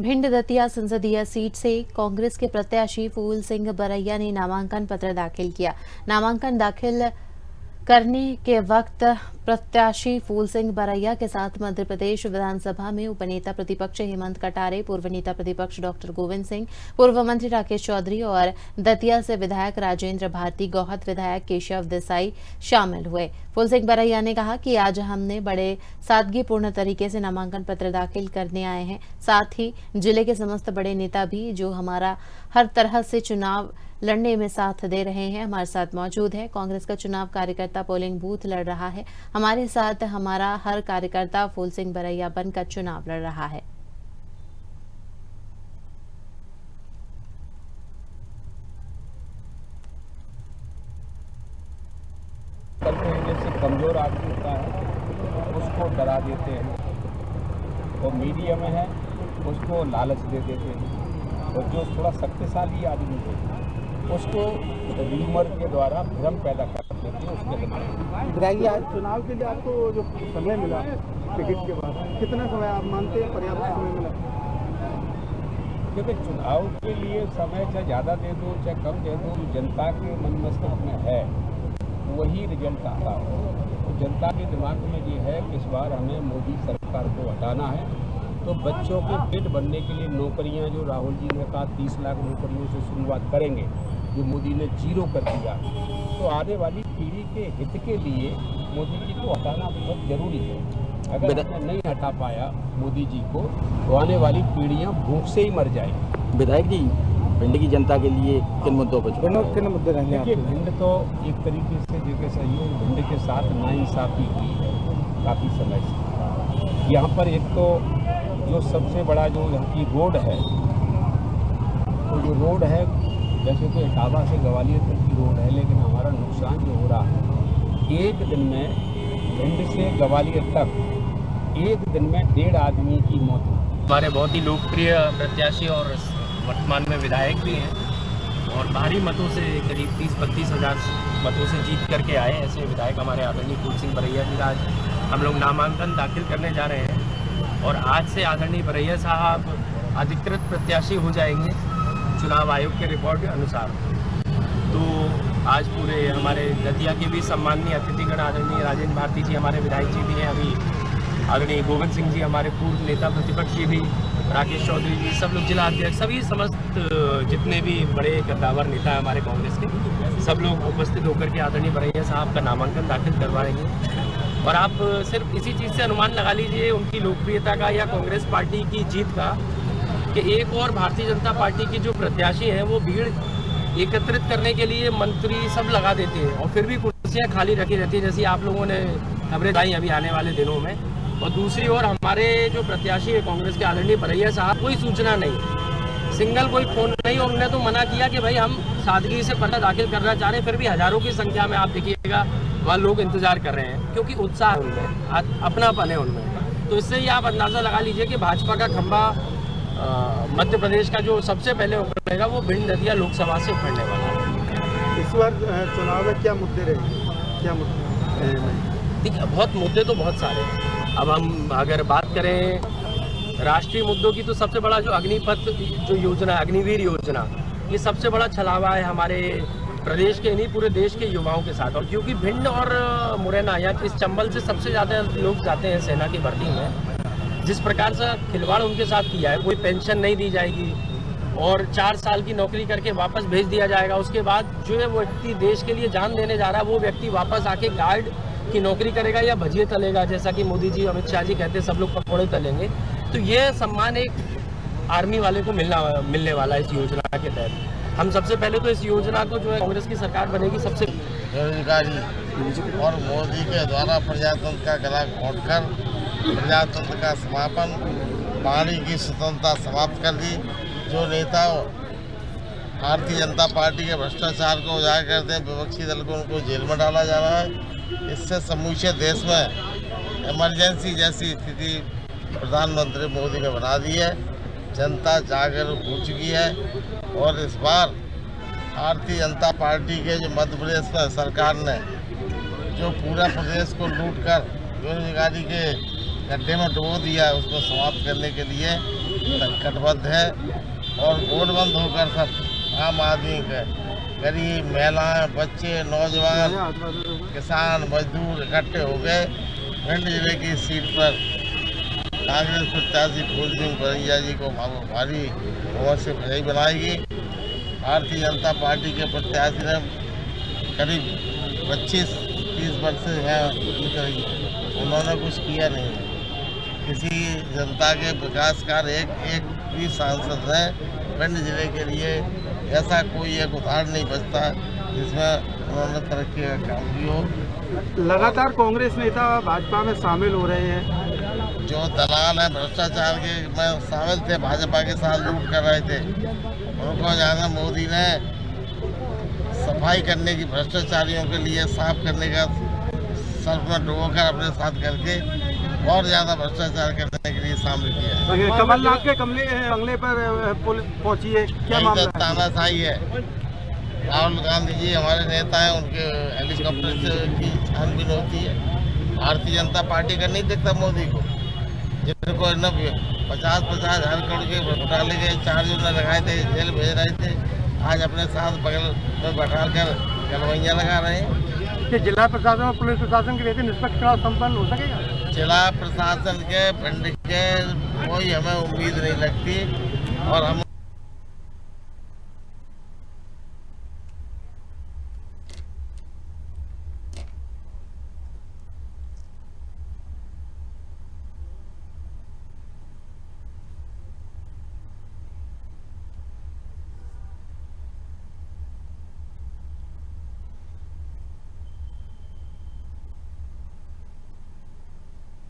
भिंड दतिया संसदीय सीट से कांग्रेस के प्रत्याशी फूल सिंह बरैया ने नामांकन पत्र दाखिल किया। नामांकन दाखिल करने के वक्त प्रत्याशी फूल सिंह बरैया के साथ मध्य प्रदेश विधानसभा में उपनेता प्रतिपक्ष हेमंत कटारे, पूर्व नेता प्रतिपक्ष डॉक्टर गोविंद सिंह, पूर्व मंत्री राकेश चौधरी और दतिया से विधायक राजेंद्र भारती, गौहत विधायक केशव देसाई शामिल हुए। फूल सिंह बरैया ने कहा कि आज हमने बड़े सादगीपूर्ण तरीके से नामांकन पत्र दाखिल करने आए हैं। साथ ही जिले के समस्त बड़े नेता भी जो हमारा हर तरह से चुनाव लड़ने में साथ दे रहे हैं, हमारे साथ मौजूद है। कांग्रेस का चुनाव कार्यकर्ता पोलिंग बूथ लड़ रहा है। हमारे साथ हमारा हर कार्यकर्ता फूल सिंह बरैया बनकर चुनाव लड़ रहा है। जैसे कमजोर आदमी होता है उसको डरा देते हैं, और मीडिया में है उसको लालच दे देते हैं, और जो थोड़ा शक्तिशाली आदमी है उसको र्यूमर के द्वारा भ्रम पैदा कर देते हैं। उसके लिए आज चुनाव के लिए आपको जो समय मिला टिकट के बाद, कितना समय आप मानते हैं पर्याप्त समय मिला? क्योंकि चुनाव के लिए समय चाहे ज़्यादा दे दो चाहे कम दे दो, जनता के मन मस्तिष्क में है वही रिजल्ट आता है। तो जनता के दिमाग में ये है कि इस बार हमें मोदी सरकार को हटाना है। तो बच्चों के पेट भरने के लिए नौकरियां, जो राहुल जी ने कहा 30 लाख नौकरियों से शुरुआत करेंगे, जो मोदी ने 0 कर दिया, तो आने वाली पीढ़ी के हित के लिए मोदी जी को हटाना बहुत जरूरी है। अगर हमने नहीं हटा पाया मोदी जी को तो आने वाली पीढ़ियां भूख से ही मर जाएंगी। विधायक जी, भिंड की जनता के लिए किन मुद्दों पर किन मुद्दे रहेंगे? देखिए, भिंड तो एक तरीके से जगह सही है, भिंड के साथ नाइंसाफी हुई है काफ़ी समय से। यहाँ पर एक तो जो सबसे बड़ा जो यहाँ की रोड है, तो जो रोड है जैसे तो इटावा से ग्वालियर तक की रोड है, लेकिन हमारा नुकसान जो हो रहा है, एक दिन में भिंड से ग्वालियर तक एक दिन में 1.5 आदमी की मौत हुई। हमारे बहुत ही लोकप्रिय प्रत्याशी और वर्तमान में विधायक भी हैं, और भारी मतों से करीब 30-32 हज़ार मतों से जीत करके आए ऐसे विधायक हमारे आदरणीय फूल सिंह बरैया जी का आज हम लोग नामांकन दाखिल करने जा रहे हैं। और आज से आदरणीय बरैया साहब अधिकृत प्रत्याशी हो जाएंगे चुनाव आयोग के रिपोर्ट के अनुसार। तो आज पूरे हमारे दतिया के भी सम्माननीय अतिथिगण आदरणीय राजेंद्र भारती जी हमारे विधायक जी भी हैं, अभी आदरणीय गोविंद सिंह जी हमारे पूर्व नेता प्रतिपक्ष जी भी, राकेश चौधरी जी, सब लोग जिला अध्यक्ष, सभी समस्त जितने भी बड़े कद्दावर नेता हैं हमारे कांग्रेस के, सब लोग उपस्थित होकर के आदरणीय बरैया साहब का नामांकन दाखिल करवाएंगे। और आप सिर्फ इसी चीज़ से अनुमान लगा लीजिए उनकी लोकप्रियता का या कांग्रेस पार्टी की जीत का, कि एक और भारतीय जनता पार्टी की जो प्रत्याशी हैं वो भीड़ एकत्रित करने के लिए मंत्री सब लगा देते हैं, और फिर भी कुर्सियाँ खाली रखी रहती है, जैसी आप लोगों ने खबरें लाई अभी आने वाले दिनों में। और दूसरी ओर हमारे जो प्रत्याशी है कांग्रेस के आदरणीय बरैया साहब, कोई सूचना नहीं, सिंगल कोई फोन नहीं, और उन्होंने तो मना किया कि भाई हम सादगी से पर्चा दाखिल करना चाह रहे हैं। फिर भी हजारों की संख्या में आप देखिएगा वहाँ लोग इंतजार कर रहे हैं, क्योंकि उत्साह है उनमें, अपनापन है उनमें। तो इससे ही आप अंदाज़ा लगा लीजिए कि भाजपा का खंभा मध्य प्रदेश का जो सबसे पहले उखड़ेगा वो भिंड दतिया लोकसभा से उखड़ने वाला है। इस बार चुनाव में क्या मुद्दे रहेंगे? क्या मुद्दे? देखिए, बहुत मुद्दे तो बहुत सारे हैं। अब हम अगर बात करें राष्ट्रीय मुद्दों की, तो सबसे बड़ा जो अग्निपथ जो योजना, अग्निवीर योजना, ये सबसे बड़ा छलावा है हमारे प्रदेश के नहीं पूरे देश के युवाओं के साथ। और क्योंकि भिंड और मुरैना या इस चंबल से सबसे ज़्यादा लोग जाते हैं सेना की भर्ती में, जिस प्रकार से खिलवाड़ उनके साथ किया है, कोई पेंशन नहीं दी जाएगी और 4 साल की नौकरी करके वापस भेज दिया जाएगा। उसके बाद जो है वो व्यक्ति देश के लिए जान देने जा रहा है, वो व्यक्ति वापस आके गार्ड की नौकरी करेगा या भजिए तलेगा, जैसा कि मोदी जी अमित शाह जी कहते हैं सब लोग पकौड़े तलेंगे। तो ये सम्मान एक आर्मी वाले को मिलने वाला है इस योजना के तहत। हम सबसे पहले तो इस योजना को जो है कांग्रेस की सरकार बनेगी सबसे बेरोजगारी और मोदी के द्वारा प्रजातंत्र का गला घोंटकर प्रजातंत्र का समापन, पानी की स्वतंत्रता समाप्त कर दी। जो नेता भारतीय जनता पार्टी के भ्रष्टाचार को उजागर करते हैं, विपक्षी दल को उनको जेल में डाला जा रहा है। इससे समूचे देश में इमरजेंसी जैसी स्थिति प्रधानमंत्री मोदी ने बना दी है। जनता जागरूक हो चुकी है और इस बार भारतीय जनता पार्टी के जो मध्य प्रदेश में सरकार ने जो पूरा प्रदेश को लूट कर बेरोजगारी के गड्ढे में डुबो दिया है, उसको समाप्त करने के लिए कटिबद्ध है और वोटबंद होकर सब आम आदमी के गरीब, महिलाएं, बच्चे, नौजवान, किसान, मजदूर इकट्ठे हो गए। भिंड जिले की सीट पर कांग्रेस प्रत्याशी फूल सिंह बरैया जी को भारी बहुमत से विजयी बनाएगी। भारतीय जनता पार्टी के प्रत्याशी ने करीब 25-30 वर्ष से हैं, उन्होंने कुछ किया नहीं है। किसी जनता के विकास कार्य एक भी सांसद है भिंड जिले के लिए ऐसा कोई एक उदाहरण नहीं बचता जिसमें उन्होंने तरक्की का काम किया हो। लगातार कांग्रेस नेता भाजपा में शामिल हो रहे हैं। जो दलाल है भ्रष्टाचार के में शामिल थे, भाजपा के साथ लूट कर रहे थे, उनको जाना मोदी ने सफाई करने की, भ्रष्टाचारियों के लिए साफ करने का सर्फ में डुबोकर अपने साथ करके और ज़्यादा भ्रष्टाचार करने के लिए शामिल किया है। कमलनाथ के बंगले पर पुलिस पहुंची है, क्या मामला है? तानाशाही है। राहुल गांधी जी हमारे नेता हैं, उनके हेलीकॉप्टर से की छानबीन होती है। भारतीय जनता पार्टी का नहीं दिखता मोदी को, जिनको 50-50 हज़ार करोड़ के घोटाले के चार्ज उन्होंने लगाए थे, जेल भेज रहे थे, आज अपने साथ बगल में बैठा कर गलवैया लगा रहे हैं। कि जिला प्रशासन और पुलिस प्रशासन के रहते निष्पक्ष चुनाव संपन्न हो सकेगा? जिला प्रशासन के भिंड के कोई हमें उम्मीद नहीं लगती और हम